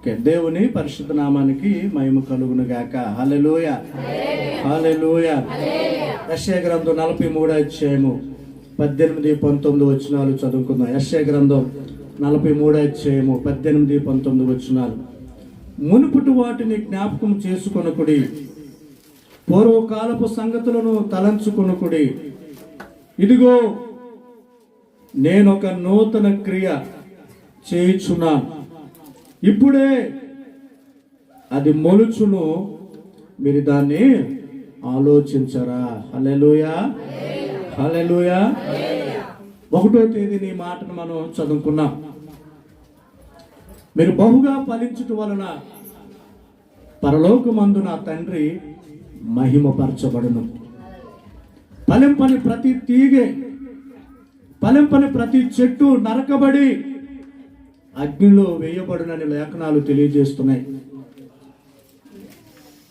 దేవుని పరిశుద్ధ నామానికి మహిమ కలుగును గాక. హల్లెలూయా, హల్లెలూయా. యెషయా గ్రంథం 43వ అధ్యాయము 18-19 వచనాలు చదువుకుందాం. యెషయా గ్రంథం 43వ అధ్యాయము 18-19 వచనాలు. మునుపటి వాటిని జ్ఞాపకం చేసుకొనుకుడి, పూర్వకాలపు సంగతులను తలంచుకొనుకుడి. ఇదిగో నేనొక నూతన క్రియ చేయుచున్నాను, ఇప్పుడే అది మొలుచును, మీరు దాన్ని ఆలోచించరా. హల్లెలూయా, హల్లెలూయా. 1వ తేదీని ఈ మాటను మనం చదువుకున్నాం. మీరు బహుగా ఫలించుట వలన పరలోకమందు నా తండ్రి మహిమపరచబడును. ఫలింపని ప్రతి తీగె, ఫలింపని ప్రతి చెట్టు నరకబడి అగ్నిలో వేయబడునని లేఖనాలు తెలియజేస్తున్నాయి.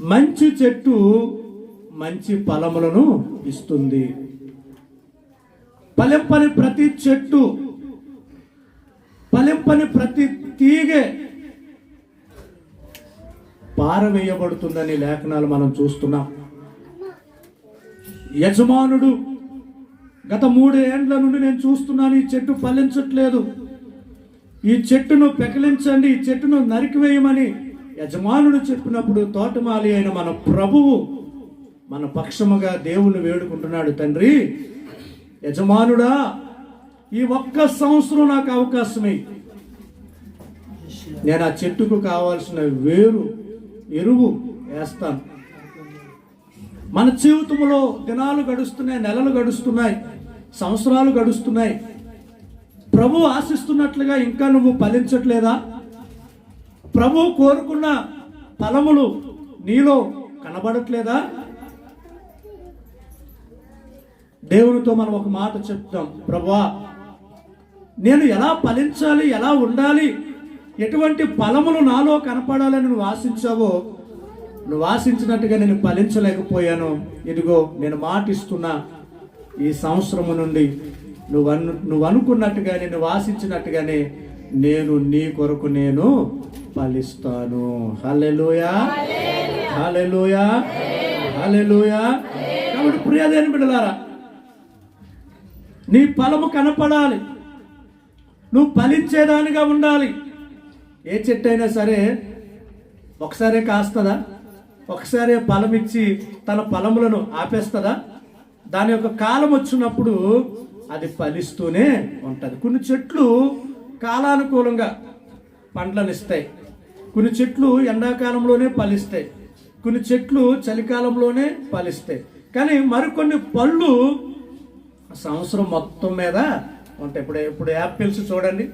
మంచి చెట్టు మంచి ఫలములను ఇస్తుంది. ఫలింపని ప్రతి చెట్టు, ఫలింపని ప్రతి తీగె పారవేయబడుతుందని లేఖనాలు మనం చూస్తున్నాం. యజమానుడు గత 3 ఏండ్ల నుండి నేను చూస్తున్నాను, ఈ చెట్టు ఫలించట్లేదు, ఈ చెట్టును పెకలించండి, ఈ చెట్టును నరికివేయమని యజమానుడు చెప్పినప్పుడు తోటమాలి అయిన మన ప్రభువు మన పక్షముగా దేవుని వేడుకుంటున్నాడు. తండ్రి, యజమానుడా, ఈ 1 సంవత్సరం నాకు అవకాశమే, నేను ఆ చెట్టుకు కావాల్సిన వేరు ఎరువు వేస్తాను. మన జీవితంలో దినాలు గడుస్తున్నాయి, నెలలు గడుస్తున్నాయి, సంవత్సరాలు గడుస్తున్నాయి. ప్రభు ఆశిస్తున్నట్లుగా ఇంకా నువ్వు ఫలించట్లేదా? ప్రభు కోరుకున్న ఫలములు నీలో కనబడట్లేదా? దేవునితో మనం ఒక మాట చెప్తాం, ప్రభువా, నేను ఎలా ఫలించాలి, ఎలా ఉండాలి, ఎటువంటి ఫలములు నాలో కనపడాలని నువ్వు ఆశించావో, నువ్వు ఆశించినట్టుగా నేను ఫలించలేకపోయాను. ఇదిగో నేను మాటిస్తున్నా, ఈ సంవత్సరము నుండి నువ్వు అనుకున్నట్టుగానే, నువ్వు ఆశించినట్టుగానే నేను నీ కొరకు నేను ఫలిస్తాను. హల్లెలూయా, హల్లెలూయా, హల్లెలూయా. కాబట్టి ప్రియదేని బిడ్డలారా, నీ ఫలము కనపడాలి, నువ్వు ఫలించేదానిగా ఉండాలి. ఏ చెట్టు అయినా సరే ఒకసారే కాస్తుందా? ఒకసారి ఫలం ఇచ్చి తన ఫలములను ఆపేస్తుందా? దాని యొక్క కాలం వచ్చినప్పుడు అది ఫలిస్తూనే ఉంటుంది. కొన్ని చెట్లు కాలానుకూలంగా పండ్లను ఇస్తాయి, కొన్ని చెట్లు ఎండాకాలంలోనే ఫలిస్తాయి, కొన్ని చెట్లు చలికాలంలోనే ఫలిస్తాయి. కానీ మరికొన్ని పళ్ళు సంవత్సరం మొత్తం మీద ఉంటాయి. ఇప్పుడు యాపిల్స్ చూడండి,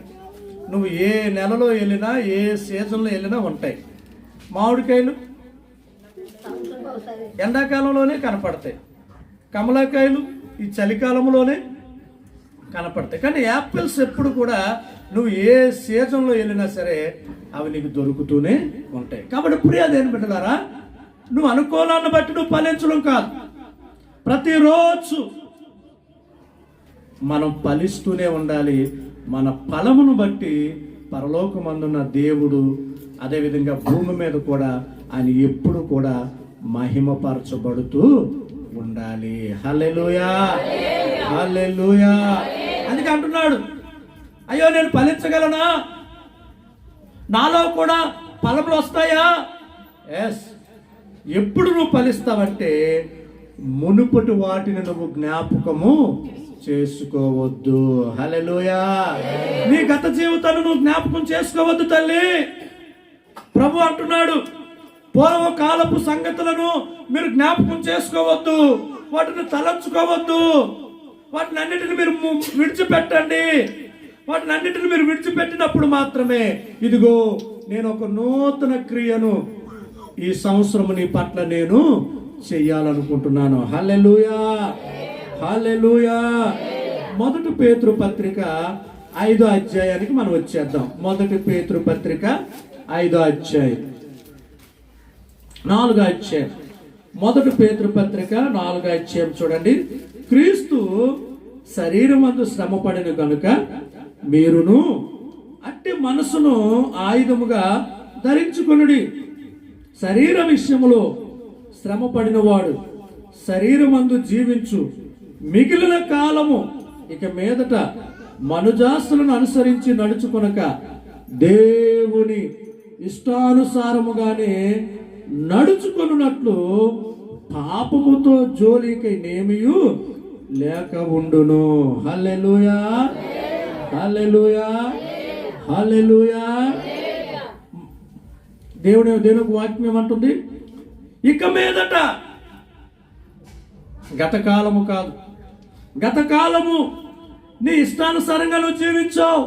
నువ్వు ఏ నెలలో వెళ్ళినా, ఏ సీజన్లో వెళ్ళినా ఉంటాయి. మామిడికాయలు ఎండాకాలంలోనే కనపడతాయి, కమలాకాయలు ఈ చలికాలంలోనే కనపడతాయి. కానీ యాపిల్స్ ఎప్పుడు కూడా నువ్వు ఏ సీజన్లో వెళ్ళినా సరే అవి నీకు దొరుకుతూనే ఉంటాయి. కాబట్టి ప్రియదేని బిడ్డలారా, నువ్వు అనుకూలాన్ని బట్టి నువ్వు ఫలించడం కాదు, ప్రతిరోజు మనం ఫలిస్తూనే ఉండాలి. మన ఫలమును బట్టి పరలోకమందున్న దేవుడు, అదేవిధంగా భూమి మీద కూడా ఆయన ఎప్పుడు కూడా మహిమపరచబడుతూ ఉండాలి. హల్లెలూయా, హల్లెలూయా. అందుకే అంటున్నాడు, అయ్యో నేను ఫలించగలనా, నాలో కూడా ఫలములు వస్తాయా? ఎస్. ఎప్పుడు నువ్వు ఫలిస్తావంటే మునుపటి వాటిని నువ్వు జ్ఞాపకము చేసుకోవద్దు. హల్లెలూయా. నీ గత జీవితాన్ని నువ్వు జ్ఞాపకం చేసుకోవద్దు తల్లి. ప్రభు అంటున్నాడు, పూర్వకాలపు సంగతులను మీరు జ్ఞాపకం చేసుకోవద్దు, వాటిని తలంచుకోవద్దు, వాటిని అన్నిటిని మీరు విడిచిపెట్టండి. వాటిని అన్నిటిని మీరు విడిచిపెట్టినప్పుడు మాత్రమే ఇదిగో నేను ఒక నూతన క్రియను ఈ సంవత్సరం నీ పట్ల నేను చెయ్యాలనుకుంటున్నాను. హల్లెలూయా, హల్లెలూయా. 1 పేతురు పత్రిక 5వ అధ్యాయానికి మనం వచ్చేద్దాం. 1 పేతురు పత్రిక 5వ అధ్యాయం 4వ అధ్యాయం. 1 పేతురు పత్రిక 4వ అధ్యాయం చూడండి. క్రీస్తు శరీరమందు శ్రమపడిన కనుక మీరును అట్టి మనసును ఆయుధముగా ధరించుకొనుడి. శరీర విషయములో శ్రమ పడినవాడు శరీరమందు జీవించు. మిగిలిన కాలము ఇక మీదట మనుజాస్తులను అనుసరించి నడుచుకొనక దేవుని ఇష్టానుసారముగానే నడుచుకొనున్నట్లు పాపముతో జోలికై నేమియు లేక ఉండును. హల్లెలూయా, హల్లెలూయా, హల్లెలూయా. దేవుని వాక్యం ఏమంటుంది? ఇక మీదట, గతకాలము కాదు, గతకాలము నీ ఇష్టానుసారంగా నువ్వు జీవించావు,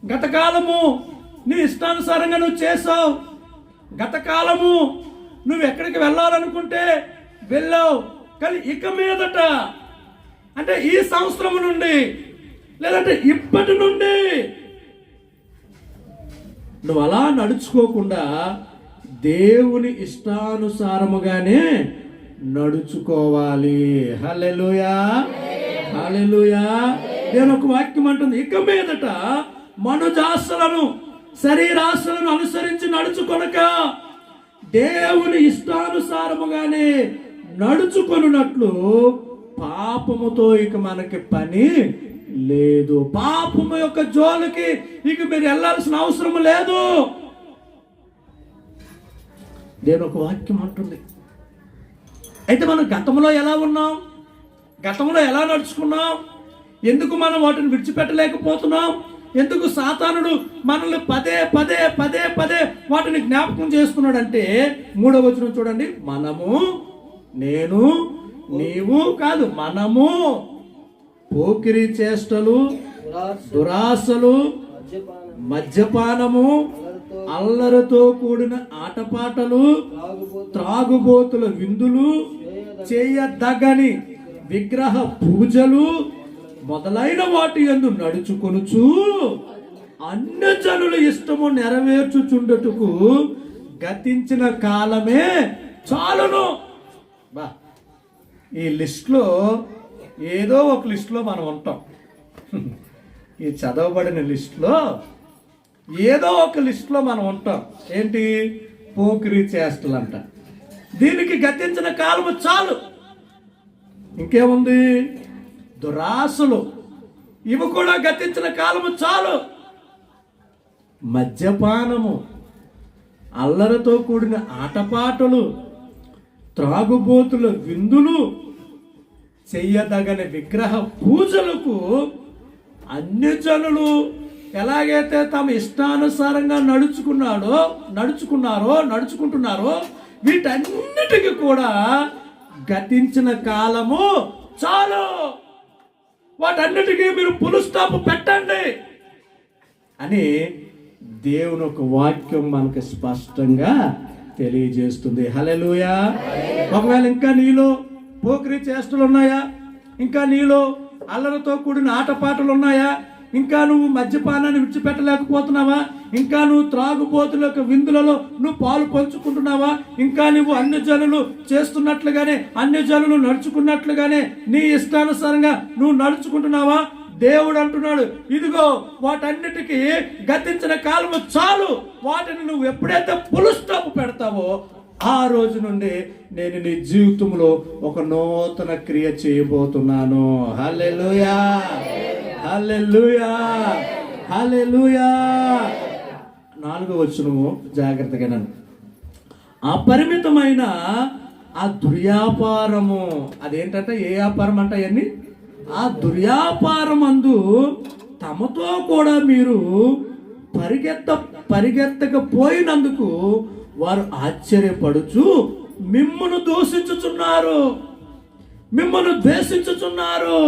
గతకాలము నీ ఇష్టానుసారంగా నువ్వు చేసావు, గతకాలము నువ్వు ఎక్కడికి వెళ్ళాలనుకుంటే వెళ్ళావు. కానీ ఇక మీదట అంటే ఈ సంవత్సరం నుండి లేదంటే ఇప్పటి నుండి నువ్వు అలా నడుచుకోకుండా దేవుని ఇష్టానుసారముగానే నడుచుకోవాలి. హల్లెలూయా, హల్లెలూయా. నేను ఒక వాక్యం అంటుంది, ఇక మీదట మనుజాస్తులను శరీరాస్తులను అనుసరించి నడుచుకొనక దేవుని ఇష్టానుసారముగానే నడుచుకొనున్నట్లు పాపముతో ఇక మనకి పని లేదు. పాపము యొక్క జోలికి ఇక మీరు వెళ్ళాల్సిన అవసరం లేదు. నేను ఒక వాక్యం అంటుంది. అయితే మనం గతంలో ఎలా ఉన్నాం, గతంలో ఎలా నడుచుకున్నాం, ఎందుకు మనం వాటిని విడిచిపెట్టలేకపోతున్నాం, ఎందుకు సాతానుడు మనల్ని పదే పదే పదే పదే వాటిని జ్ఞాపకం చేసుకున్నాడంటే 3వ వచనం చూడండి. మనము, నేను, నీవు కాదు, మనము పోకిరి చేష్టలు, దురాశలు, మద్యపానము, అల్లరితో కూడిన ఆటపాటలు, త్రాగుబోతుల విందులు, చేయదగని విగ్రహ పూజలు మొదలైన వాటి యందు నడుచుకొనుచు అన్యజనుల ఇష్టము నెరవేర్చుచుండుటకు గతించిన కాలమే చాలును. బా, ఈ లిస్ట్లో ఏదో ఒక లిస్ట్లో మనం ఉంటాం. ఈ చదవబడిన లిస్ట్లో ఏదో ఒక లిస్ట్లో మనం ఉంటాం. ఏంటి? పోకిరి చేష్టలు అంట. దీనికి గతించిన కాలము చాలు. ఇంకేముంది? దురాశలు, ఇవి కూడా గతించిన కాలము చాలు. మద్యపానము, అల్లరితో కూడిన ఆటపాటలు, త్రాగుబోతుల విందులు, చెయ్యదగని విగ్రహ పూజలకు అన్యజనులు ఎలాగైతే తమ ఇష్టానుసారంగా నడుచుకుంటున్నారో వీటన్నిటికీ కూడా గతించిన కాలము చాలు. వాటన్నిటికీ మీరు ఫుల్ స్టాప్ పెట్టండి అని దేవుని ఒక వాక్యం మనకు స్పష్టంగా తెలియజేస్తుంది. హల్లెలూయా. ఒకవేళ ఇంకా నీలో పోకిరి చేష్టలు ఉన్నాయా, ఇంకా నీలో అల్లరితో కూడిన ఆటపాటలు ఉన్నాయా, ఇంకా నువ్వు మద్యపానాన్ని విడిచిపెట్టలేకపోతున్నావా, ఇంకా నువ్వు త్రాగుబోతుల యొక్క విందులలో నువ్వు పాలు పంచుకుంటున్నావా, ఇంకా నువ్వు అన్ని జనులు చేస్తున్నట్లుగానే అన్ని జనులు నడుచుకున్నట్లుగానే నీ ఇష్టానుసారంగా నువ్వు నడుచుకుంటున్నావా? దేవుడు అంటున్నాడు, ఇదిగో వాటన్నిటికీ గతించిన కాలము చాలు. వాటిని నువ్వు ఎప్పుడైతే ఫుల్ స్టాప్ పెడతావో ఆ రోజు నుండి నేను నీ జీవితంలో ఒక నూతన క్రియ చేయబోతున్నాను. హల్లెలూయా, హల్లెలూయా, హల్లెలూయా. 4వ వచనము జాగ్రత్తగా నన్ను. అపరిమితమైన ఆ దుర్వ్యాపారము, అదేంటంటే ఏ వ్యాపారం అంట అవన్నీ? ఆ దుర్వ్యాపారం అందు తమతో కూడా మీరు పరిగెత్తకపోయినందుకు వారు ఆశ్చర్యపడుచు మిమ్మును దూషించుచున్నారు, మిమ్మల్ని ద్వేషించుచున్నారు.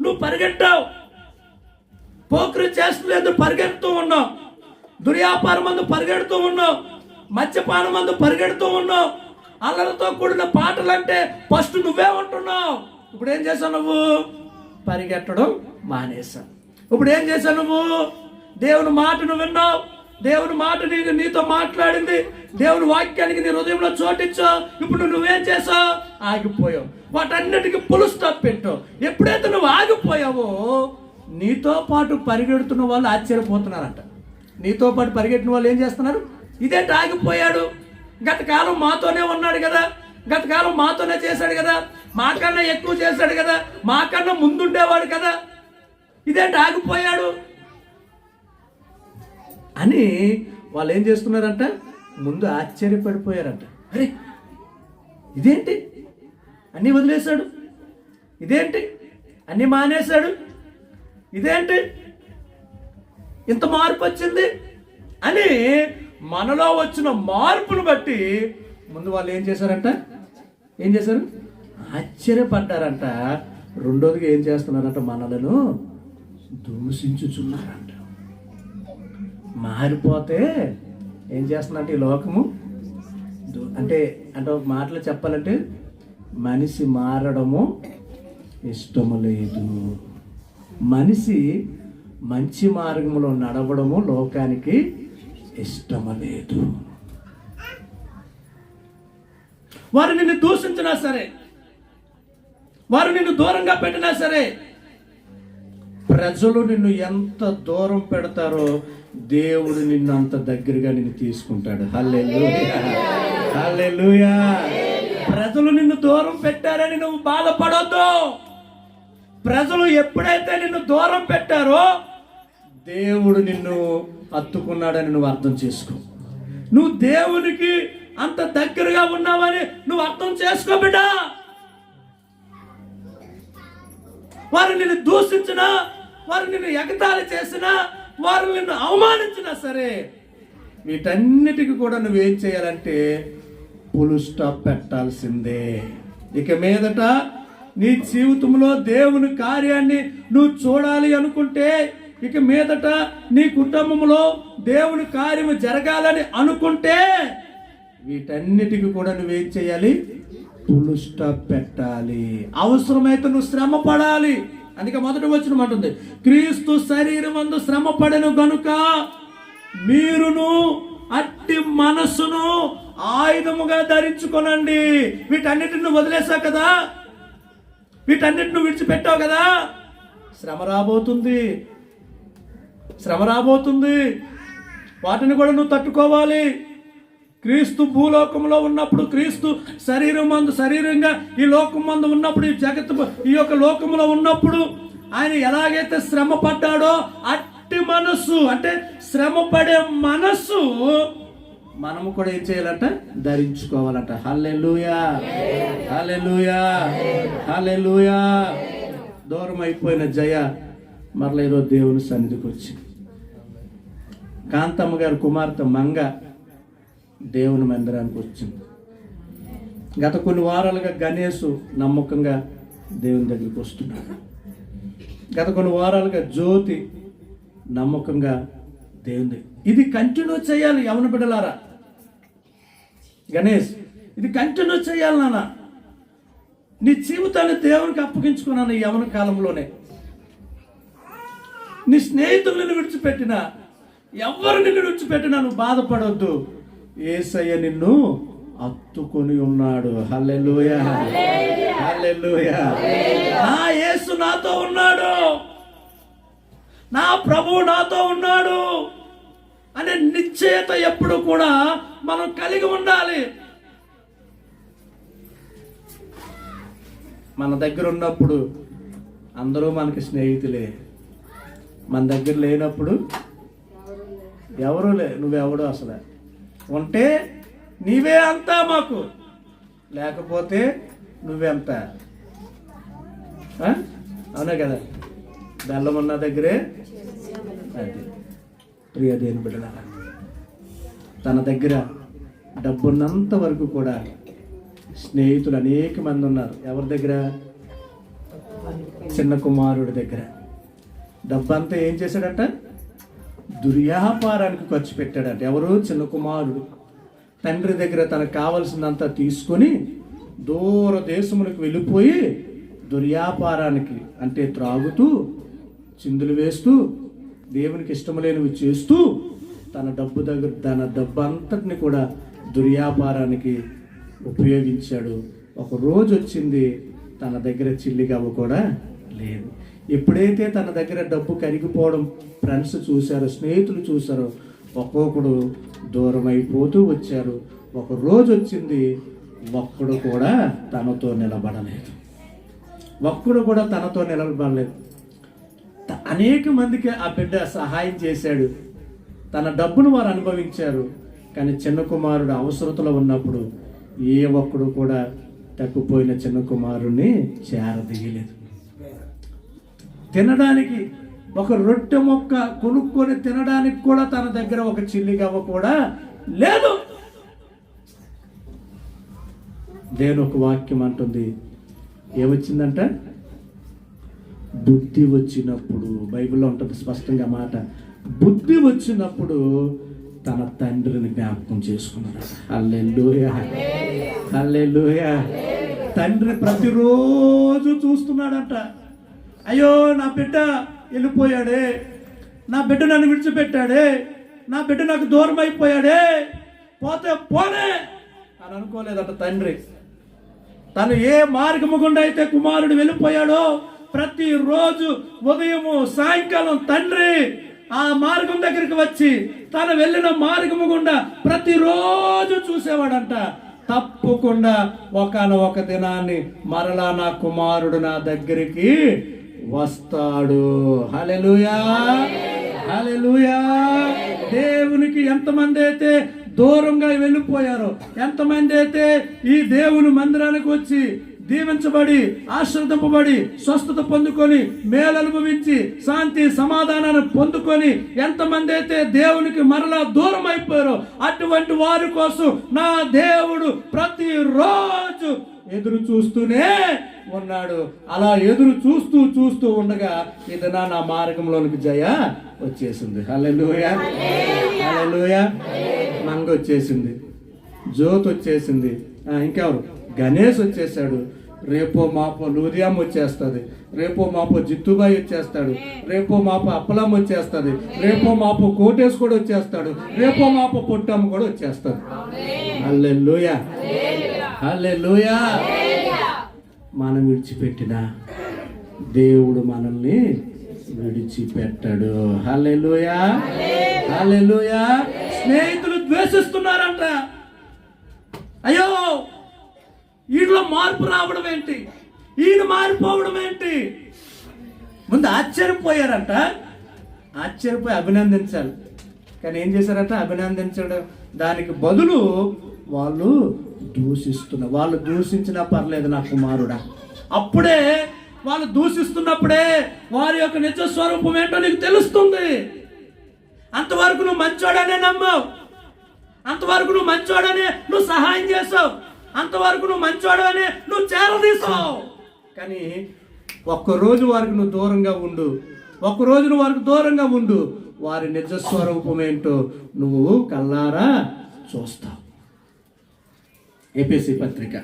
నువ్వు పరిగెట్టావు, పోకిరి చేస్తలేదు, పరిగెడుతూ ఉన్నావు, దుర్వ్యాపారం మందు పరిగెడుతూ ఉన్నావు, మద్యపానం మందు పరిగెడుతూ ఉన్నావు, అల్లరితో కూడిన పాటలంటే ఫస్ట్ నువ్వే ఉంటున్నావు. ఇప్పుడు ఏం చేశావు? నువ్వు పరిగెట్టడం మానేశావు. ఇప్పుడు ఏం చేశావు? నువ్వు దేవుని మాటను విన్నావు, దేవుని మాట నీతో మాట్లాడింది, దేవుని వాక్యానికి నీ హృదయంలో చోటిచ్చావు. ఇప్పుడు నువ్వేం చేసావు? ఆగిపోయావు. వాటన్నిటికీ ఫుల్ స్టాప్ పెట్టావు. ఎప్పుడైతే నువ్వు ఆగిపోయావో నీతో పాటు పరిగెడుతున్న వాళ్ళు ఆశ్చర్యపోతున్నారంట. నీతో పాటు పరిగెట్టిన వాళ్ళు ఏం చేస్తున్నారు? ఇదేంటి ఆగిపోయాడు, గతకాలం మాతోనే ఉన్నాడు కదా, గతకాలం మాతోనే చేశాడు కదా, మాకన్నా ఎక్కువ చేశాడు కదా, మాకన్నా ముందుండేవాడు కదా, ఇదేంటి ఆగిపోయాడు అని వాళ్ళు ఏం చేస్తున్నారంట? ముందు ఆశ్చర్యపడిపోయారంట. అరే ఇదేంటి అన్నీ వదిలేశాడు, ఇదేంటి అన్నీ మానేశాడు, ఇదేంటి ఇంత మార్పు వచ్చింది అని మనలో వచ్చిన మార్పును బట్టి ముందు వాళ్ళు ఏం చేశారంట? ఏం చేశారు? ఆశ్చర్యపడ్డారంట. రెండోదిగా ఏం చేస్తున్నారంట? మనలను దూషించుచున్నారంట. మారిపోతే ఏం చేస్తుందంటే ఈ లోకము అంటే ఒక మాటలో చెప్పాలంటే మనిషి మారడము ఇష్టము లేదు. మనిషి మంచి మార్గంలో నడవడము లోకానికి ఇష్టము లేదు. వారు నిన్ను దూషించినా సరే, వారు నిన్ను దూరంగా పెట్టినా సరే, ప్రజలు నిన్ను ఎంత దూరం పెడతారో దేవుడు నిన్ను అంత దగ్గరగా నిన్ను తీసుకుంటాడు. హల్లెలూయా, హల్లెలూయా. ప్రజలు నిన్ను దూరం పెట్టారని నువ్వు బాధపడొద్దు. ప్రజలు ఎప్పుడైతే నిన్ను దూరం పెట్టారో దేవుడు నిన్ను హత్తుకున్నాడని నువ్వు అర్థం చేసుకో. నువ్వు దేవునికి అంత దగ్గరగా ఉన్నావని నువ్వు అర్థం చేసుకో బిడ్డ. వారు నిన్ను దూషించినా, వారు నిన్ను ఎగతాళి చేసినా, వారు నిన్ను అవమానించినా సరే, వీటన్నిటికీ కూడా నువ్వేం చేయాలంటే ఫుల్ స్టాప్ పెట్టాల్సిందే. ఇక మీదట నీ జీవితంలో దేవుని కార్యాన్ని నువ్వు చూడాలి అనుకుంటే, ఇక మీదట నీ కుటుంబంలో దేవుని కార్యము జరగాలని అనుకుంటే, వీటన్నిటికీ కూడా నువ్వేం చేయాలి? ఫుల్ స్టాప్ పెట్టాలి. అవసరమైతే నువ్వు శ్రమ పడాలి. అందుకే మొదటి వచనం అంటుంది, క్రీస్తు శరీరమందు శ్రమ పడెను గనుక మీరును అట్టి మనస్సును ఆయుధముగా ధరించుకోనండి. వీటన్నిటిని వదిలేసావు కదా, వీటన్నిటిని విడిచిపెట్టావు కదా, శ్రమ రాబోతుంది, శ్రమ రాబోతుంది. వాటిని కూడా నువ్వు తట్టుకోవాలి. క్రీస్తు భూలోకంలో ఉన్నప్పుడు, క్రీస్తు శరీరంగా ఈ లోకం మందు ఉన్నప్పుడు, ఈ జగత్తు ఈ యొక్క లోకంలో ఉన్నప్పుడు ఆయన ఎలాగైతే శ్రమ పడ్డాడో అట్టి మనస్సు, అంటే శ్రమ పడే మనస్సు మనము కూడా ఏం చేయాలంట? ధరించుకోవాలంట. హల్లెలూయా, హల్లెలూయా, హల్లెలూయా. దూరం అయిపోయిన జయ మరలా ఈరోజు దేవుని సన్నిధికి వచ్చింది. కాంతమ్మ గారి కుమార్తె మంగ దేవుని మందిరానికి వచ్చింది. గత కొన్ని వారాలుగా గణేష్ నమ్మకంగా దేవుని దగ్గరికి వస్తున్నాడు. గత కొన్ని వారాలుగా జ్యోతి నమ్మకంగా దేవుని, ఇది కంటిన్యూ చేయాలి. యవన బిడ్డలారా, గణేష్ ఇది కంటిన్యూ చేయాలి నాన్న. నీ జీవితాన్ని దేవునికి అప్పగించుకున్నాను ఈ యవన కాలంలోనే. నీ స్నేహితులను విడిచిపెట్టినా, ఎవరు నిన్ను విడిచిపెట్టినా నువ్వు బాధపడొద్దు. యేసయ్య నిన్ను హత్తుకొని ఉన్నాడు. హల్లెలూయా, హల్లెలూయా. నా యేసు నాతో ఉన్నాడు, నా ప్రభువు నాతో ఉన్నాడు అనే నిశ్చయత ఎప్పుడు కూడా మనం కలిగి ఉండాలి. మన దగ్గర ఉన్నప్పుడు అందరూ మనకి స్నేహితులే, మన దగ్గర లేనప్పుడు ఎవరు నువ్వెవడో అసలు. ఉంటే నీవే అంతా మాకు, లేకపోతే నువ్వెంత. అవునా కదా? బెల్లం ఉన్న దగ్గరే అది. ప్రియ దేవుని బిడ్డలారా, తన దగ్గర డబ్బున్నంత వరకు కూడా స్నేహితులు అనేక మంది ఉన్నారు. ఎవరి దగ్గర? చిన్న కుమారుడి దగ్గర. డబ్బంతా ఏం చేశాడట? దుర్వ్యాపారానికి ఖర్చు పెట్టాడట. ఎవరు? చిన్న కుమారుడు. తండ్రి దగ్గర తనకు కావలసిందంతా తీసుకొని దూర దేశములకు వెళ్ళిపోయి దుర్వ్యాపారానికి, అంటే త్రాగుతూ, చిందులు వేస్తూ, దేవునికి ఇష్టం లేనివి చేస్తూ తన డబ్బు అంతటిని కూడా దుర్వ్యాపారానికి ఉపయోగించాడు. ఒక రోజు వచ్చింది, తన దగ్గర చిల్లిగవ్వ కూడా లేదు. ఎప్పుడైతే తన దగ్గర డబ్బు కరిగిపోవడం ఫ్రెండ్స్ చూశారో, స్నేహితులు చూశారో, ఒక్కొక్కడు దూరం అయిపోతూ వచ్చారు. ఒక రోజు వచ్చింది, ఒక్కడు కూడా తనతో నిలబడలేదు. ఒక్కడు కూడా తనతో నిలబడలేదు. అనేక మందికి ఆ బిడ్డ సహాయం చేశాడు. తన డబ్బును వారు అనుభవించారు. కానీ చిన్న కుమారుడు అవసరతలో ఉన్నప్పుడు ఏ ఒక్కడు కూడా తప్పిపోయిన చిన్న కుమారుడిని చేరదీయలేదు. తినడానికి ఒక రొట్టె మొక్క కొనుక్కొని తినడానికి కూడా తన దగ్గర ఒక చిల్లిగవ్వ కూడా లేదు. దేవుని ఒక వాక్యం అంటుంది, ఏమొచ్చిందంట? బుద్ధి వచ్చినప్పుడు. బైబిల్లో ఉంటుంది స్పష్టంగా మాట. బుద్ధి వచ్చినప్పుడు తన తండ్రిని జ్ఞాపకం చేసుకున్నాడు. హల్లెలూయా, హల్లెలూయా. తండ్రి ప్రతిరోజు చూస్తున్నాడంట. అయ్యో నా బిడ్డ వెళ్ళిపోయాడే, నా బిడ్డ నన్ను విడిచిపెట్టాడే, నా బిడ్డ నాకు దూరం అయిపోయాడే, పోతే పోనే అని అనుకోలేదట తండ్రి. తను ఏ మార్గము గుండా అయితే కుమారుడు వెళ్ళిపోయాడో ప్రతిరోజు ఉదయము సాయంకాలం తండ్రి ఆ మార్గం దగ్గరికి వచ్చి తను వెళ్ళిన మార్గము గుండా ప్రతిరోజు చూసేవాడంట. తప్పకుండా ఒక దినాన్ని మరలా నా కుమారుడు నా దగ్గరికి వస్తాడు. హల్లెలూయా, హల్లెలూయా. దేవునికి ఎంతమంది అయితే దూరంగా వెళ్ళిపోయారో, ఎంతమంది అయితే ఈ దేవుని మందిరానికి వచ్చి దీవించబడి ఆశీర్వదింపబడి స్వస్థత పొందుకొని మేలు అనుభవించి శాంతి సమాధానాన్ని పొందుకొని ఎంతమంది అయితే దేవునికి మరలా దూరం అయిపోయారో అటువంటి వారి కోసం నా దేవుడు ప్రతిరోజు ఎదురు చూస్తూనే ఉన్నాడు. అలా ఎదురు చూస్తూ చూస్తూ ఉండగా ఇదనా నా మార్గంలోనికి జయ వచ్చేసింది. హల్లెలూయా, హల్లెలూయా. మంగ వచ్చేసింది, జ్యోతి వచ్చేసింది, ఇంకెవరు గణేష్ వచ్చేసాడు. రేపో మాపో లూదియాం వచ్చేస్తుంది, రేపో మాపో జిత్తుబాయి వచ్చేస్తాడు, రేపో మాపో అప్పలం వచ్చేస్తుంది, రేపో మాపో కోటేశ్ కూడా వచ్చేస్తాడు, రేపో మాపో పొట్టమ్మ కూడా వచ్చేస్తాడు. హల్లెలూయా, హల్లెలూయా. మనం విడిచిపెట్టిన దేవుడు మనల్ని విడిచిపెట్టాడు. హల్లెలూయా, హల్లెలూయా. స్నేహితులు ద్వేషిస్తున్నారంట. అయ్యో వీటిలో మార్పు రావడం ఏంటి, ఈయన మారిపోవడం ఏంటి? ముందు ఆశ్చర్యపోయారంట. ఆశ్చర్యపోయి అభినందించాలి. కానీ ఏం చేశారంట? అభినందించడం దానికి బదులు వాళ్ళు దూషిస్తున్నారు. వాళ్ళు దూషించినా పర్లేదు నా కుమారుడా. అప్పుడే వాళ్ళు దూషిస్తున్నప్పుడే వారి యొక్క నిజ స్వరూపం ఏంటో నీకు తెలుస్తుంది. అంతవరకు నువ్వు మంచోడనే నమ్మావు, అంతవరకు నువ్వు మంచోడనే నువ్వు సహాయం చేసావు, అంతవరకు నువ్వు మంచోడనే నువ్వు చేరదీసావు. కానీ ఒక్కరోజు వారికి నువ్వు దూరంగా ఉండు, ఒక్కరోజు నువ్వు వారికి దూరంగా ఉండు, వారి నిజ స్వరూపం ఏంటో నువ్వు కల్లారా చూస్తావు. ఎఫెసీ పత్రిక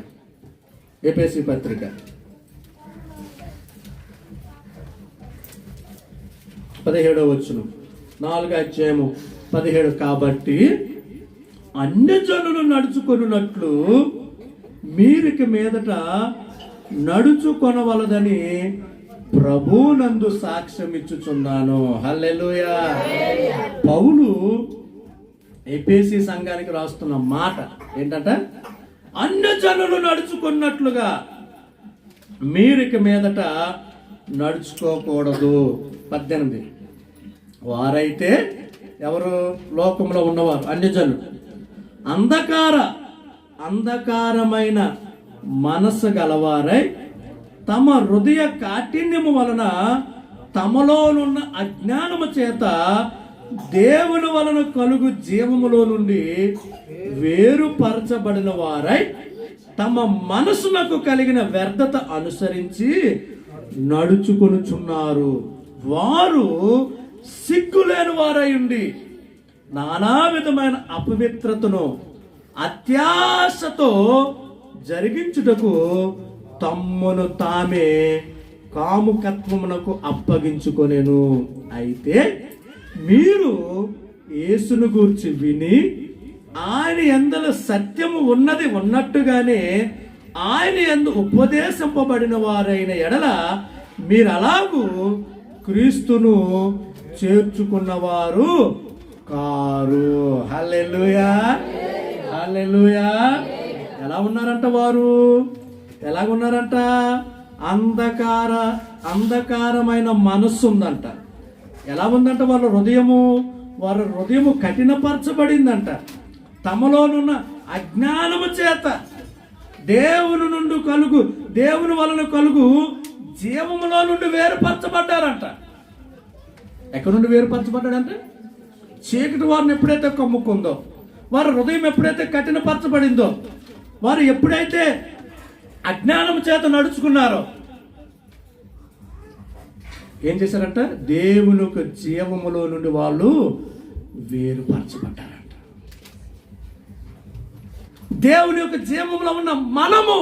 17వ వచనం, 4వ అధ్యాయము 17. కాబట్టి అన్యజనులు నడుచుకొనున్నట్లు మీరిక మీదట నడుచుకొనవలదని ప్రభునందు సాక్ష్యం ఇచ్చుచున్నాను. హల్లెలూయా. పౌలు ఎఫెసీ సంఘానికి రాస్తున్న మాట ఏంటంట? అన్యజనులు నడుచుకున్నట్లుగా మీరిక మీదట నడుచుకోకూడదు. 18. వారైతే ఎవరు? లోకంలో ఉన్నవారు, అన్యజనులు. అంధకారమైన మనస్సు గలవారై తమ హృదయ కాఠిన్యము వలన తమలోనున్న అజ్ఞానము చేత దేవుని వలన కలుగు జీవములో నుండి వేరుపరచబడిన వారై తమ మనసులకు కలిగిన వ్యర్థత అనుసరించి నడుచుకొనుచున్నారు. వారు సిగ్గులేని వారై ఉండి నానా విధమైన అపవిత్రతను అత్యాశతో జరిగించుటకు తమ్మును తామే కాముకత్వమునకు అప్పగించుకొనెను. అయితే మీరు యేసును గూర్చి విని ఆయన యందల సత్యము ఉన్నది ఉన్నట్టుగానే ఆయన యందు ఉపదేశింపబడిన వారైన ఎడల మీరు అలాగూ క్రీస్తును చేర్చుకున్నవారు కారు. హల్లెలూయా, హల్లెలూయా. ఎలా ఉన్నారంట వారు? ఎలాగున్నారంట? అంధకారమైన మనస్సు ఉందంట. ఎలా ఉందంట వాళ్ళ హృదయము? వారి హృదయము కఠినపరచబడిందంట. తమలోనున్న అజ్ఞానము చేత దేవుని వలన కలుగు జీవములో నుండి వేరుపరచబడ్డారంట. ఎక్కడి నుండి వేరుపరచబడ్డాడంటే, చీకటి వారిని ఎప్పుడైతే కమ్ముకుందో, వారి హృదయం ఎప్పుడైతే కఠినపరచబడిందో, వారు ఎప్పుడైతే అజ్ఞానం చేత నడుచుకున్నారో ఏం చేశారంట? దేవుని యొక్క జీవములో నుండి వాళ్ళు వేరుపరచబడ్డారంట. దేవుని యొక్క జీవములో ఉన్న మనము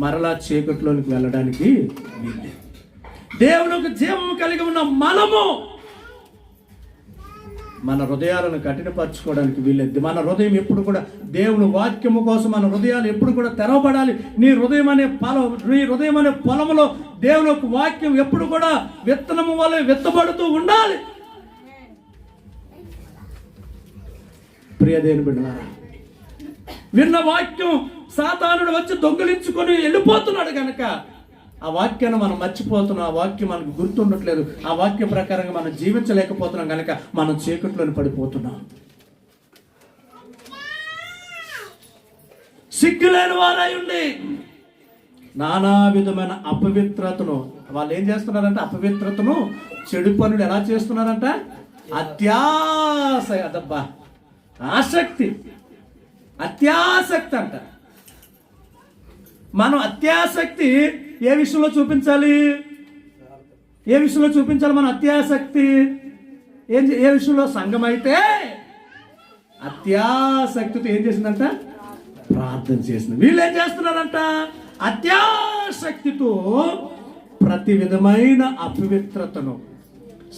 మరలా చీకట్లోనికి వెళ్ళడానికి వీల్లేదు. దేవుని యొక్క జీవము కలిగి ఉన్న మనము మన హృదయాలను కఠినపరచుకోవడానికి వీల్లేదు. మన హృదయం ఎప్పుడు కూడా దేవుని వాక్యము కోసం మన హృదయాలు ఎప్పుడు కూడా తెరవబడాలి. నీ హృదయం అనే పొలంలో దేవుని యొక్క వాక్యం ఎప్పుడు కూడా విత్తనము వలె విత్తబడుతూ ఉండాలి. ప్రియ దేవుని బిడ్డలారా, విన్న వాక్యం సాతానుడు వచ్చి దొంగిలించుకొని వెళ్ళిపోతున్నాడు కనుక ఆ వాక్యాన్ని మనం మర్చిపోతున్నాం. ఆ వాక్యం మనకు గుర్తుండట్లేదు. ఆ వాక్య ప్రకారంగా మనం జీవించలేకపోతున్నాం కనుక మనం చీకట్లోని పడిపోతున్నాం. సిగ్గులేని వారై ఉండి నానా విధమైన అపవిత్రతను వాళ్ళు ఏం చేస్తున్నారంటే, అపవిత్రతను, చెడు పనులు ఎలా చేస్తున్నారంట? అదబ్బా ఆసక్తి, అత్యాసక్తి అంట. మనం అత్యాసక్తి ఏ విషయంలో చూపించాలి? మనం అత్యాసక్తి ఏ విషయంలో? సంఘం అయితే అత్యాసక్తితో ఏం చేసిందంట? ప్రార్థన చేసింది. వీళ్ళు ఏం చేస్తున్నారంట? అత్యాసక్తితో ప్రతి విధమైన అపవిత్రతను,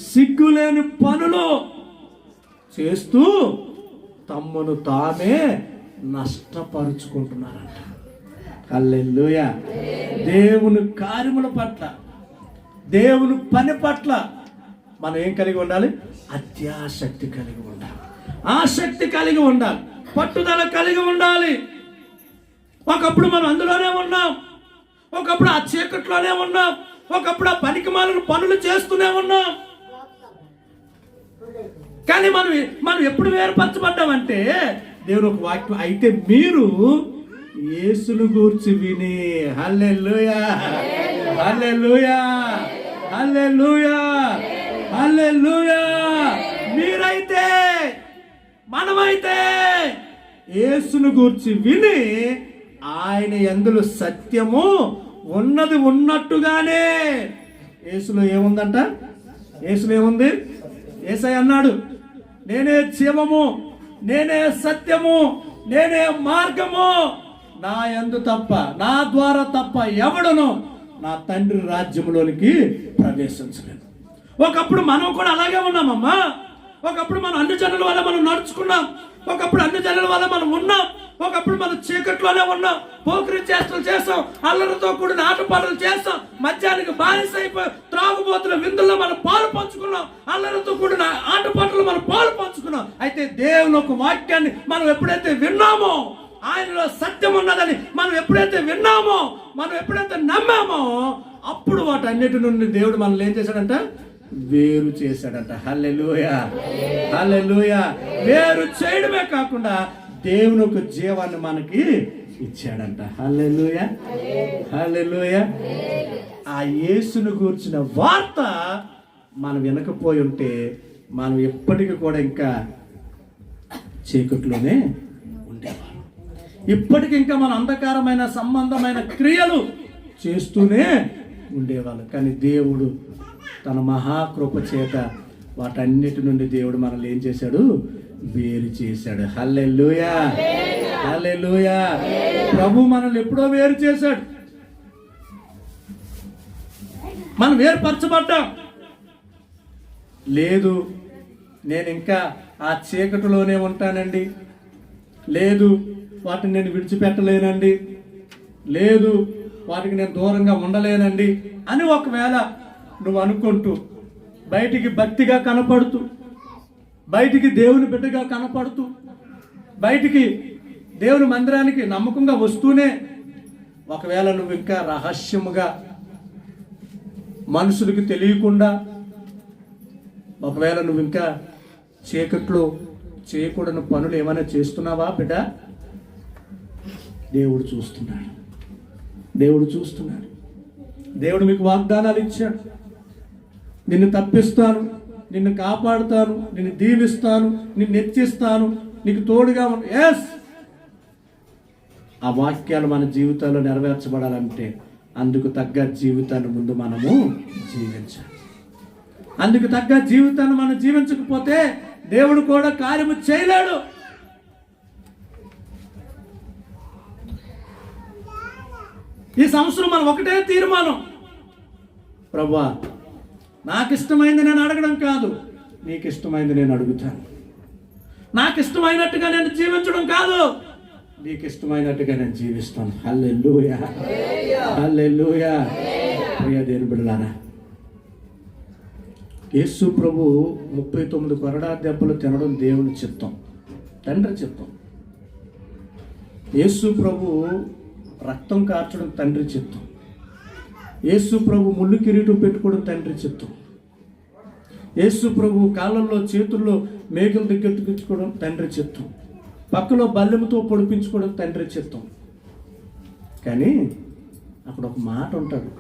సిగ్గులేని పనులు చేస్తూ తమ్మును తామే నష్టపరుచుకుంటున్నారంట. హల్లెలూయా. దేవుని కార్యముల పట్ల, దేవుని పని పట్ల మనం ఏం కలిగి ఉండాలి? అత్యాసక్తి కలిగి ఉండాలి, ఆసక్తి కలిగి ఉండాలి, పట్టుదల కలిగి ఉండాలి. ఒకప్పుడు మనం అందులోనే ఉన్నాం, ఒకప్పుడు ఆ చీకట్లోనే ఉన్నాం, ఒకప్పుడు ఆ పనికిమాలిన పనులు చేస్తూనే ఉన్నాం. కానీ మనం ఎప్పుడు వేరుపరచబడ్డామంటే, దేవుని ఒక వాక్యం అయితే మీరు యేసును గూర్చి విని, హల్లెలూయా, హల్లెలూయా, హల్లెలూయా, హల్లెలూయా. మీరైతే, మనమైతే యేసును గూర్చి విని ఆయన యందులో సత్యము ఉన్నది ఉన్నట్టుగానే. యేసులో ఏముందంట? యేసులో ఏముంది? యేసయ్య అన్నాడు, నేనే జీవము, నేనే సత్యము, నేనే మార్గము, నా యందు తప్ప, నా ద్వారా తప్ప ఎవడును నా తండ్రి రాజ్యంలోనికి ప్రవేశించలేదు. ఒకప్పుడు మనం కూడా అలాగే ఉన్నామమ్మా. ఒకప్పుడు మనం అన్ని జనుల వల్ల మనం నడుచుకున్నాం, ఒకప్పుడు అన్ని జనుల వల్ల మనం ఉన్నాం, ఒకప్పుడు మనం చీకట్లోనే ఉన్నాం, పోకిరి చేష్టలు చేస్తాం, అల్లరితో కూడిన ఆటపాటలు చేస్తాం, మద్యానికి బానిస అయిపోయి త్రాగుబోతుల విందుల్లో మనం పాలు పంచుకున్నాం, అల్లరితో కూడిన ఆటపాటలు మనం పాలు పంచుకున్నాం. అయితే దేవుని ఒక వాక్యాన్ని మనం ఎప్పుడైతే విన్నామో, ఆయనలో సత్యం ఉన్నదని మనం ఎప్పుడైతే విన్నామో, మనం ఎప్పుడైతే నమ్మామో, అప్పుడు వాటన్నిటి నుండి దేవుడు మనల్ని ఏం చేశాడంట? వేరు చేశాడంట. హల్లెలూయా, హల్లెలూయా. వేరు చేయడమే కాకుండా దేవుని ఒక జీవాన్ని మనకి ఇచ్చాడంట. హల్లెలూయా, హల్లెలూయా. ఆ యేసును గూర్చిన వార్త మనం వినకపోయి ఉంటే మనం ఎప్పటికీ కూడా ఇంకా చీకట్లోనే ఉండేవాళ్ళం. ఇప్పటికి ఇంకా మన అంధకారమైన సంబంధమైన క్రియలు చేస్తూనే ఉండేవాళ్ళం. కానీ దేవుడు తన మహాకృప చేత వాటన్నిటి నుండి దేవుడు మనల్ని ఏం చేశాడు? వేరు చేశాడు. హల్లెలూయా, హల్లెలూయా. ప్రభు మనల్ని ఎప్పుడో వేరు చేశాడు. మనం వేరుపరచబడ్డాం. లేదు, నేను ఇంకా ఆ చీకటిలోనే ఉంటానండి, లేదు వాటిని నేను విడిచిపెట్టలేనండి, లేదు వాటికి నేను దూరంగా ఉండలేనండి అని ఒకవేళ నువ్వు అనుకుంటూ, బయటికి భక్తిగా కనపడుతూ, బయటికి దేవుని బిడ్డగా కనపడుతూ, బయటికి దేవుని మందిరానికి నమ్మకంగా వస్తూనే, ఒకవేళ నువ్వు ఇంకా రహస్యముగా మనుషులకి తెలియకుండా, ఒకవేళ నువ్వు ఇంకా చీకట్లో చేయకూడని పనులు ఏమైనా చేస్తున్నావా బిడ్డ? దేవుడు చూస్తున్నాడు. దేవుడు చూస్తున్నాడు. దేవుడు మీకు వాగ్దానాలు ఇచ్చాడు. నిన్ను తప్పిస్తాను, నిన్ను కాపాడుతాను, నిన్ను దీవిస్తాను, నిన్ను హెచ్చిస్తాను, నీకు తోడుగా ఎస్. ఆ వాక్యాలు మన జీవితాల్లో నెరవేర్చబడాలంటే అందుకు తగ్గ జీవితాన్ని ముందు మనము జీవించాలి. అందుకు తగ్గ జీవితాన్ని మనం జీవించకపోతే దేవుడు కూడా కార్యము చేయలేడు. ఈ సంవత్సరం మనం ఒకటే తీర్మానం, ప్రభువా నాకు ఇష్టమైంది నేను అడగడం కాదు, నీకు ఇష్టమైంది నేను అడుగుతాను. నాకు ఇష్టమైనట్టుగా నేను జీవించడం కాదు, నీకు ఇష్టమైనట్టుగా నేను జీవిస్తాను. హల్లెలూయా, హల్లెలూయా. ప్రియ దేవుని బిడ్డలారా, యేసు ప్రభు 39 కొరడా దెబ్బలు తినడం దేవుని చిత్తం, తండ్రి చిత్తం. యేసు ప్రభు రక్తం కార్చడం తండ్రి చిత్తం. యేసు ప్రభు ముళ్ళు కిరీటం పెట్టుకోవడం తండ్రి చిత్తం. యేసు ప్రభు కాళ్ళల్లో చేతుల్లో మేకలు దగ్గెట్టుకోవడం తండ్రి చిత్తం. పక్కలో బల్లెముతో పొడిపించుకోవడం తండ్రి చిత్తం. కానీ అక్కడ ఒక మాట ఉంటాడు,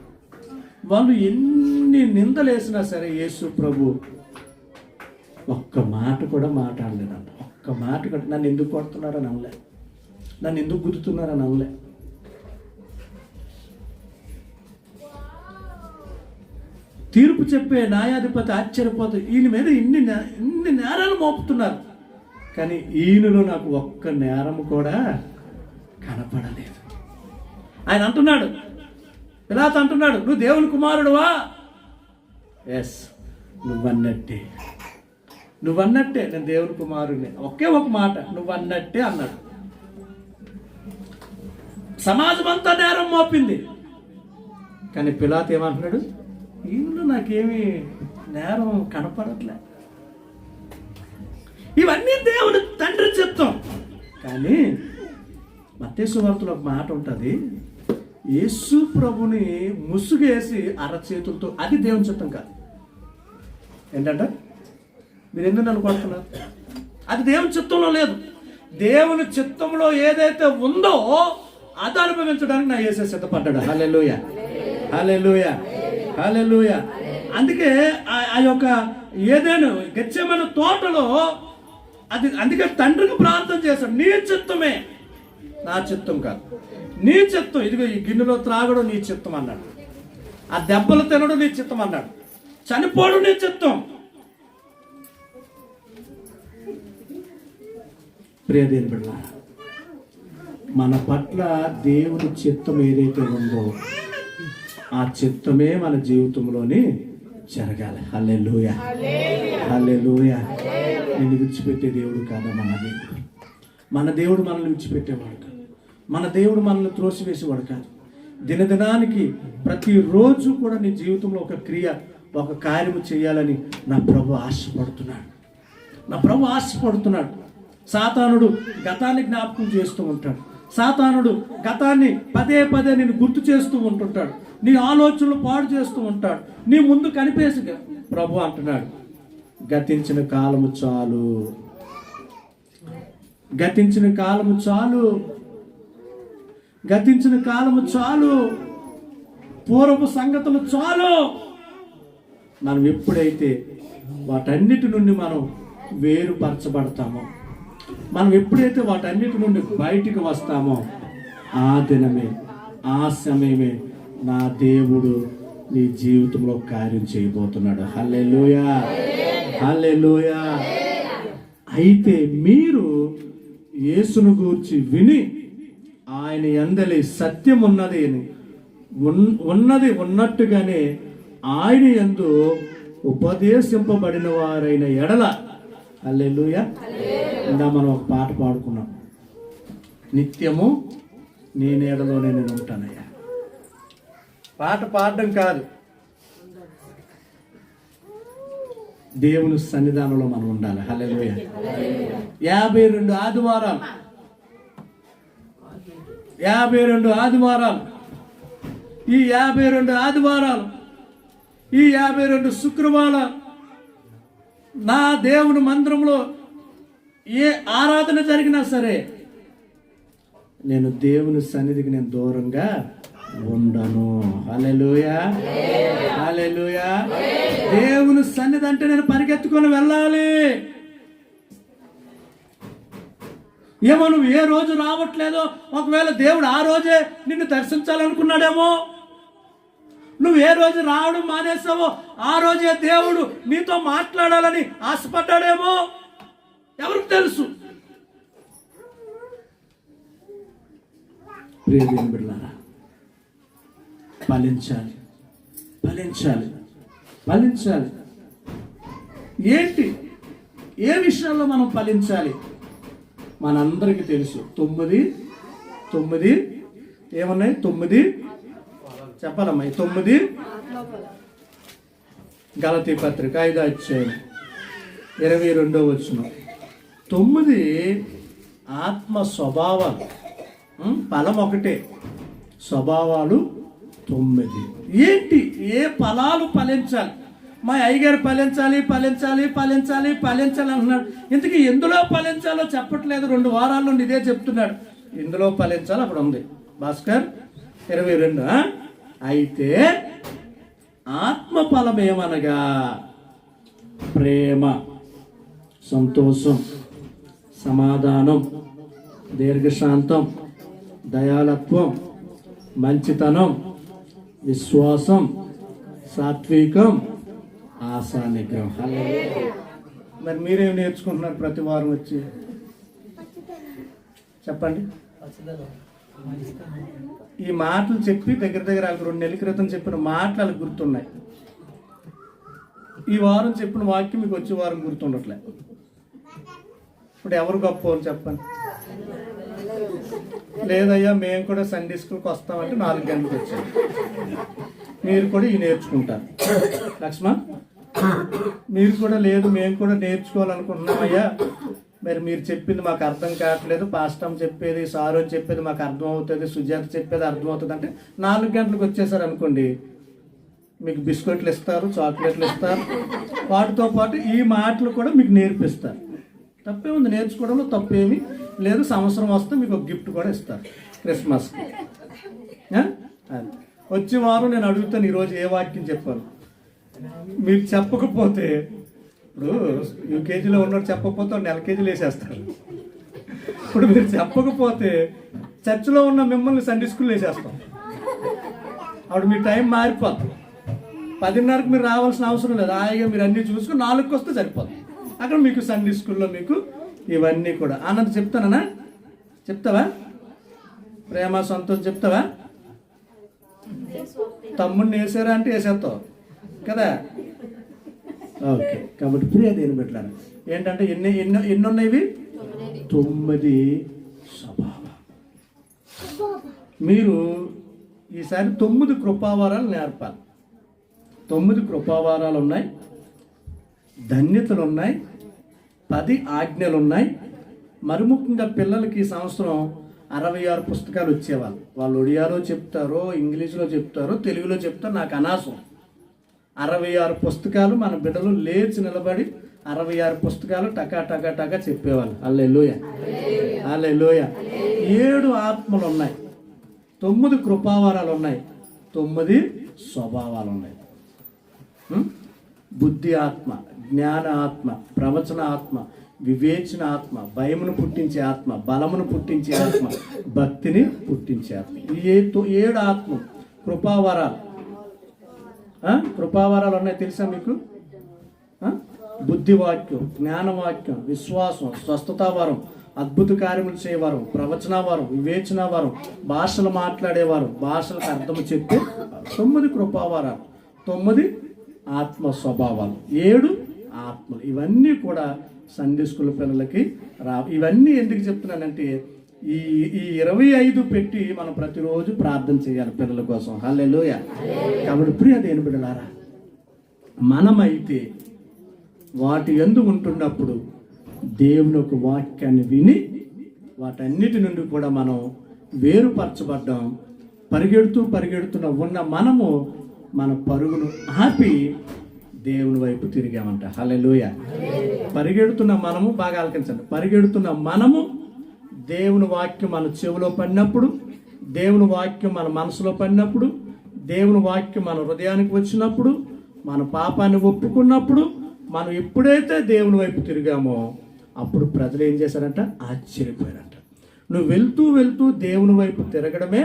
వాళ్ళు ఎన్ని నిందలేసినా సరే యేసు ప్రభు ఒక్క మాట కూడా మాట్లాడలేదంట. ఒక్క మాట కూడా నన్ను ఎందుకు కొడుతున్నారని అనలే, నన్ను ఎందుకు గుద్దుతున్నారని అనలే. తీర్పు చెప్పే న్యాయాధిపతి ఆశ్చర్యపోతే ఈయన మీద ఇన్ని నేరాలు మోపుతున్నారు, కానీ ఈయనలో నాకు ఒక్క నేరము కూడా కనపడలేదు. ఆయన అంటున్నాడు, పిలాతు అంటున్నాడు, నువ్వు దేవుని కుమారుడువా? ఎస్, నువ్వన్నట్టే నేను దేవుని కుమారుడిని. ఒకే ఒక మాట, నువ్వన్నట్టే అన్నాడు. సమాజం అంతా నేరం మోపింది, కానీ పిలాతు ఏమంటున్నాడు, ఈయనలో నాకేమీ నేరం కనపడట్లే. ఇవన్నీ దేవుని తండ్రి చిత్తం. కానీ మత్తయి సువార్తలో ఒక మాట ఉంటుంది, యేసు ప్రభుని ముసుగేసి అరచేతులతో, అది దేవుని చిత్తం కాదు. ఏంటంటే మీరు ఎందుకు నన్ను కొడుతున్నారు? అది దేవుని చిత్తంలో లేదు. దేవుని చిత్తంలో ఏదైతే ఉందో అది అనుభవించడానికి నా యేసే సిద్ధపడ్డాడు. హల్లెలూయా, హల్లెలూయా, హల్లెలూయా. అందుకే ఆ యొక్క ఏదైనా గెత్సేమనే తోటలో అది, అందుకే తండ్రికి ప్రార్థన చేశాడు, నీ చిత్తమే, నా చిత్తం కాదు, నీ చిత్తం. ఇదిగో ఈ గిన్నెలో త్రాగడం నీ చిత్తం అన్నాడు, ఆ దెబ్బలు తినడం నీ చిత్తం అన్నాడు, చనిపోవడం నీ చిత్తం. ప్రియ దేవుని బిడ్డలారా, మన పట్ల దేవుని చిత్తం ఏదైతే ఉందో ఆ చిత్తమే మన జీవితంలోని జరగాలి. హల్లెలూయా, హల్లెలూయా. నిన్ను విడిచిపెట్టే దేవుడు కాదా మన దేవుడు. మన దేవుడు మనల్ని విడిచిపెట్టేవాడు కాదు, మన దేవుడు మనల్ని త్రోసివేసేవాడు కాదు. దినదినానికి ప్రతిరోజు కూడా నీ జీవితంలో ఒక క్రియ, ఒక కార్యము చేయాలని నా ప్రభు ఆశపడుతున్నాడు. నా ప్రభు ఆశపడుతున్నాడు. సాతానుడు గతాన్ని జ్ఞాపకం చేస్తూ ఉంటాడు. సాతానుడు గతాన్ని పదే పదే నేను గుర్తు చేస్తూ ఉంటుంటాడు. నీ ఆలోచనలు పాడు చేస్తూ ఉంటాడు. నీ ముందు కనిపేసి ప్రభు అంటున్నాడు, గతించిన కాలము చాలు, గతించిన కాలము చాలు, గతించిన కాలము చాలు, పూర్వపు సంగతులు చాలు. మనం ఎప్పుడైతే వాటన్నిటి నుండి మనం వేరుపరచబడతామో, మనం ఎప్పుడైతే వాటన్నిటి నుండి బయటికి వస్తామో ఆ దినమే, ఆ సమయమే నా దేవుడు నీ జీవితంలో కార్యం చేయబోతున్నాడు. హల్లెలూయా, హల్లెలూయా. అయితే మీరు యేసును గూర్చి విని ఆయన యందలి సత్యం ఉన్నది ఉన్నట్టుగానే ఆయన యందు ఉపదేశింపబడిన వారైన ఎడల, హల్లెలూయా. ఇందా మనం ఒక పాట పాడుకున్నాం, నిత్యము నీ నీడలోనే నేను ఉంటానయ్యా. పాట పాడడం కాదు, దేవుని సన్నిధానంలో మనం ఉండాలి. హల్లెలూయా. 52 ఆదివారాలు, 52 ఆదివారాలు, ఈ 52 ఆదివారాలు, ఈ 52 శుక్రవారాలు నా దేవుని మందిరంలో ఏ ఆరాధన జరిగినా సరే నేను దేవుని సన్నిధికి నేను దూరంగా ఉండను. హల్లెలూయా, హల్లెలూయా. దేవుని సన్నిధి అంటే నేను పరిగెత్తుకొని వెళ్ళాలి. ఏమో నువ్వు ఏ రోజు రావట్లేదో, ఒకవేళ దేవుడు ఆ రోజే నిన్ను దర్శించాలనుకున్నాడేమో. నువ్వు ఏ రోజు రావడం మానేసావో ఆ రోజే దేవుడు నీతో మాట్లాడాలని ఆశపడ్డాడేమో. ఎవరికి తెలుసు? ప్రియ దేవుని బిడ్డలారా, ఫలించాలి, ఫలించాలి, ఫలించాలి. ఏంటి, ఏ విషయాల్లో మనం ఫలించాలి? మనందరికీ తెలుసు. 9 ఏమన్నాయి? 9 చెప్పాలమ్మా. 9 గలతీ పత్రిక 5వ అధ్యాయం 22వ వచనం. 9 ఆత్మ స్వభావాలు, ఫలం ఒకటే, స్వభావాలు 9. ఏంటి, ఏ ఫలాలు ఫలించాలి? మా అయ్యగారు ఫలించాలి, ఫలించాలి, ఫలించాలి, ఫలించాలి అంటున్నాడు. ఇంతకీ ఎందులో ఫలించాలో చెప్పట్లేదు. 2 వారాల నుండి ఇదే చెప్తున్నాడు. ఇందులో ఫలించాలి. అప్పుడు ఉంది భాస్కర్ 22. అయితే ఆత్మ ఫలం ఏమనగా ప్రేమ, సంతోషం, సమాధానం, దీర్ఘశాంతం, దయాళత్వం, మంచితనం, విశ్వాసం, సాత్వికం, ఆశా నిగ్రహం. మరి మీరేం నేర్చుకుంటున్నారు ప్రతి వారం వచ్చి? చెప్పండి. ఈ మాటలు చెప్పి దగ్గర 2 నెలల క్రితం చెప్పిన మాటలు గుర్తున్నాయి. ఈ వారం చెప్పిన వాక్యం మీకు వచ్చే వారం గుర్తుండట్లే. ఇప్పుడు ఎవరు గొప్ప అని చెప్పండి. లేదయ్యా మేము కూడా సండే స్కూల్కి వస్తామంటే 4 గంటలకు వచ్చారు. మీరు కూడా ఇవి నేర్చుకుంటారు. లక్ష్మణ్, మీరు కూడా లేదు మేము కూడా నేర్చుకోవాలనుకుంటున్నామయ్యా, మరి మీరు చెప్పింది మాకు అర్థం కావట్లేదు, పాస్టమ్ చెప్పేది, సారు అని చెప్పేది మాకు అర్థం అవుతుంది, సుజాత చెప్పేది అర్థం అవుతుంది అంటే 4 గంటలకు వచ్చేసారు అనుకోండి, మీకు బిస్కెట్లు ఇస్తారు, చాక్లెట్లు ఇస్తారు, వాటితో పాటు ఈ మాటలు కూడా మీకు నేర్పిస్తారు. తప్పే ఉంది, నేర్చుకోవడంలో తప్పేమి లేదు. సంవత్సరం వస్తే మీకు ఒక గిఫ్ట్ కూడా ఇస్తారు క్రిస్మస్కి. వచ్చే వారం నేను అడుగుతాను ఈరోజు ఏ వాక్యం చెప్పాను. మీరు చెప్పకపోతే, ఇప్పుడు యూకేజీలో ఉన్నవాడు చెప్పకపోతే LKGలో వేసేస్తారు. ఇప్పుడు మీరు చెప్పకపోతే చర్చిలో ఉన్న మిమ్మల్ని సండే స్కూల్లో వేసేస్తాం. అప్పుడు మీ టైం మారిపోతుంది. 10:30కి మీరు రావాల్సిన అవసరం లేదు. హాయిగా మీరు అన్నీ చూసుకుని 4కి వస్తే సరిపోతుంది. అక్కడ మీకు సండే స్కూల్లో మీకు ఇవన్నీ కూడా. ఆనంద్ చెప్తానా? చెప్తావా? ప్రేమ, సంతోషం చెప్తావా? తమ్ముడిని వేసారా అంటే వేసేస్తావు కదా. ఓకే. కాబట్టి ప్రియ దేని పెట్టారు ఏంటంటే ఎన్ని ఉన్నాయి? 9 స్వభావం. మీరు ఈసారి 9 కృపావారాలు నేర్పాలి. 9 కృపావారాలు ఉన్నాయి, ధన్యతలు ఉన్నాయి, 10 ఆజ్ఞలు ఉన్నాయి. మరి ముఖ్యంగా పిల్లలకి ఈ సంవత్సరం 66 పుస్తకాలు వచ్చేవాళ్ళు. వాళ్ళు ఒడియాలో చెప్తారో, ఇంగ్లీష్లో చెప్తారో, తెలుగులో చెప్తారో నాకు అనవసరం. 66 పుస్తకాలు మన బిడ్డలు లేచి నిలబడి 66 పుస్తకాలు టకా టకా టకా చెప్పేవాళ్ళు. హల్లెలూయా, హల్లెలూయా. 7 ఆత్మలు ఉన్నాయి, 9 కృపావారాలు ఉన్నాయి, 9 స్వభావాలు ఉన్నాయి. బుద్ధి ఆత్మ, జ్ఞాన ఆత్మ, ప్రవచన ఆత్మ, వివేచన ఆత్మ, భయమును పుట్టించే ఆత్మ, బలమును పుట్టించే ఆత్మ, భక్తిని పుట్టించే ఆత్మ. ఈ 7 ఆత్మ కృపావరాలు. కృపావరాలు ఉన్నాయి తెలుసా మీకు? బుద్ధివాక్యం, జ్ఞానవాక్యం, విశ్వాసం, స్వస్థతావరం, అద్భుత కార్యములు చేయవారం, ప్రవచనవారం, వివేచనవారం, భాషలు మాట్లాడేవారు, భాషలకు అర్థము చెప్పే 9 కృపావరాలు, 9 ఆత్మ స్వభావాలు, 7 ఆత్మలు. ఇవన్నీ కూడా సండే స్కూల్ పిల్లలకి ఇవన్నీ ఎందుకు చెప్తున్నానంటే ఈ 25 పెట్టి మనం ప్రతిరోజు ప్రార్థన చేయాలి పిల్లల కోసం. హల్లెలూయా. కాబట్టి ప్రియ దేవుని బిడ్డలారా, మనమైతే వాటి యందు ఉంటున్నప్పుడు దేవుని యొక్క వాక్యాన్ని విని వాటన్నిటి నుండి కూడా మనం వేరుపరచబడ్డాం. పరిగెడుతున్న ఉన్న మనము మన పరుగును ఆపి దేవుని వైపు తిరిగామంట. హల్లెలూయా. పరిగెడుతున్న మనము, బాగా ఆలకించండి, పరిగెడుతున్న మనము దేవుని వాక్యం మన చెవిలో పడినప్పుడు, దేవుని వాక్యం మన మనసులో పడినప్పుడు, దేవుని వాక్యం మన హృదయానికి వచ్చినప్పుడు, మన పాపాన్ని ఒప్పుకున్నప్పుడు, మనం ఎప్పుడైతే దేవుని వైపు తిరిగామో అప్పుడు ప్రజలు ఏం చేశారంట? ఆశ్చర్యపోయారంట. నువ్వు వెళ్తూ దేవుని వైపు తిరగడమే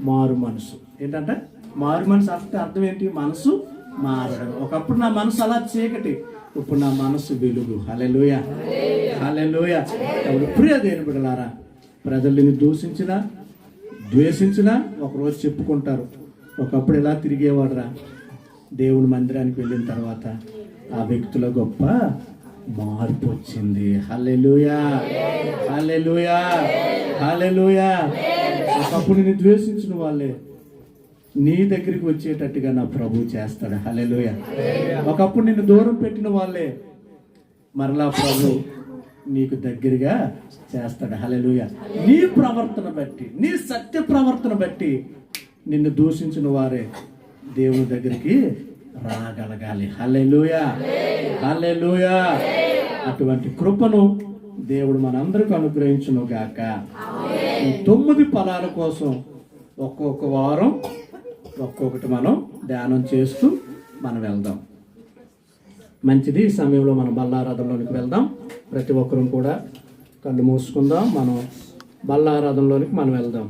మారు మనసు. ఏంటంటే మారు మనసు అర్థం ఏంటి? మనసు మారడం. ఒకప్పుడు నా మనసు అలా చీకటి, ఇప్పుడు నా మనసు వెలుగు. హల్లెలూయా, హల్లెలూయా. ప్రియ దేవుని బిడ్డలారా, ప్రజల్ని దూషించినా ద్వేషించినా ఒకరోజు చెప్పుకుంటారు, ఒకప్పుడు ఎలా తిరిగేవాడురా, దేవుని మందిరానికి వెళ్ళిన తర్వాత ఆ వ్యక్తిలో గొప్ప మార్పు వచ్చింది. హల్లెలూయా, హల్లెలూయా, హల్లెలూయా. ఒకప్పుడు నిన్ను ద్వేషించిన వాళ్ళే నీ దగ్గరికి వచ్చేటట్టుగా నా ప్రభు చేస్తాడు. హల్లెలూయా. ఒకప్పుడు నిన్ను దూరం పెట్టిన వాళ్ళే మరలా ప్రభు నీకు దగ్గరగా చేస్తాడు. హల్లెలూయా. నీ ప్రవర్తన బట్టి, నీ సత్య ప్రవర్తన బట్టి నిన్ను దూషించిన వారే దేవుని దగ్గరికి రాగలగాలి. హల్లెలూయా, హల్లెలూయా. అటువంటి కృపను దేవుడు మనందరికీ అనుగ్రహించును గాక. ఈ 9 ఫలాల కోసం ఒక్కొక్క వారం ఒక్కొక్కటి మనం ధ్యానం చేస్తూ మనం వెళ్దాం. మంచిది. ఈ సమయంలో మనం బల్లారాధనలోనికి వెళ్దాం. ప్రతి ఒక్కరూ కూడా కళ్ళు మూసుకుందాం. మనం బల్లారాధనలోనికి మనం వెళ్దాం.